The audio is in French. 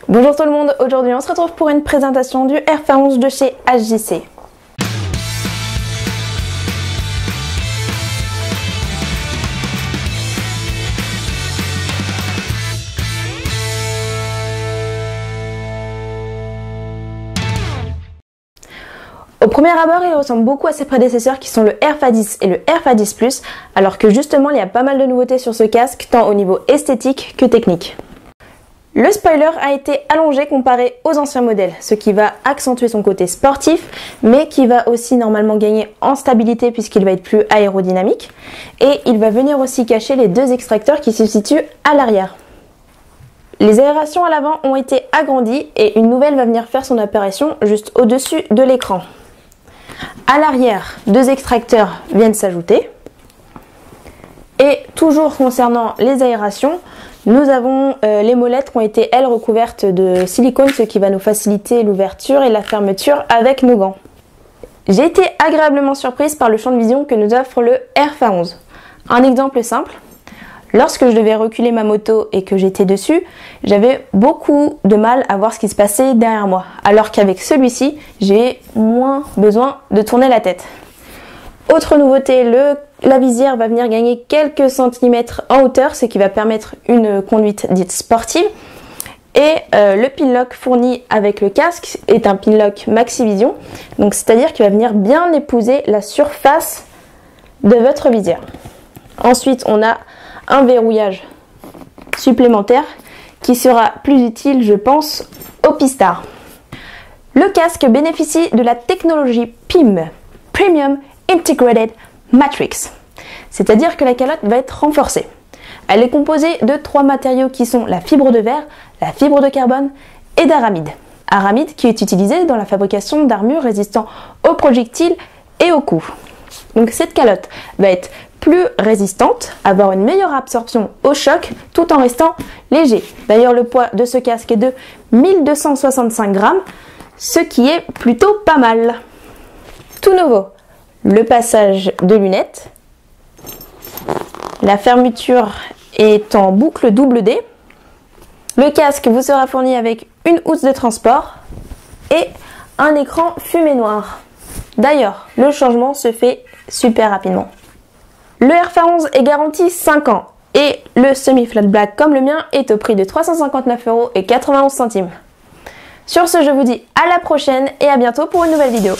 Bonjour tout le monde, aujourd'hui on se retrouve pour une présentation du RFA11 de chez HJC. Au premier abord, il ressemble beaucoup à ses prédécesseurs qui sont le RFA10 et le RFA10 Plus, alors que justement il y a pas mal de nouveautés sur ce casque, tant au niveau esthétique que technique. Le spoiler a été allongé comparé aux anciens modèles, ce qui va accentuer son côté sportif, mais qui va aussi normalement gagner en stabilité puisqu'il va être plus aérodynamique. Et il va venir aussi cacher les deux extracteurs qui se situent à l'arrière. Les aérations à l'avant ont été agrandies et une nouvelle va venir faire son apparition juste au-dessus de l'écran. À l'arrière, deux extracteurs viennent s'ajouter. Et toujours concernant les aérations, nous avons les molettes qui ont été, elles, recouvertes de silicone, ce qui va nous faciliter l'ouverture et la fermeture avec nos gants. J'ai été agréablement surprise par le champ de vision que nous offre le RFA11. Un exemple simple, lorsque je devais reculer ma moto et que j'étais dessus, j'avais beaucoup de mal à voir ce qui se passait derrière moi, alors qu'avec celui-ci, j'ai moins besoin de tourner la tête. Autre nouveauté, la visière va venir gagner quelques centimètres en hauteur, ce qui va permettre une conduite dite sportive. Et le pinlock fourni avec le casque est un pinlock Maxivision, donc c'est-à-dire qu'il va venir bien épouser la surface de votre visière. Ensuite, on a un verrouillage supplémentaire qui sera plus utile, je pense, aux pistards. Le casque bénéficie de la technologie PIM, Premium Integrated Matrix, c'est-à-dire que la calotte va être renforcée. Elle est composée de trois matériaux qui sont la fibre de verre, la fibre de carbone et d'aramide. Aramide qui est utilisé dans la fabrication d'armures résistant aux projectiles et aux coups. Donc cette calotte va être plus résistante, avoir une meilleure absorption au choc tout en restant léger. D'ailleurs le poids de ce casque est de 1265 grammes, ce qui est plutôt pas mal. Tout nouveau, le passage de lunettes. La fermeture est en boucle double D. Le casque vous sera fourni avec une housse de transport et un écran fumée noire. D'ailleurs, le changement se fait super rapidement. Le RFA11 est garanti 5 ans et le semi-flat black comme le mien est au prix de 359,91 €. Sur ce, je vous dis à la prochaine et à bientôt pour une nouvelle vidéo.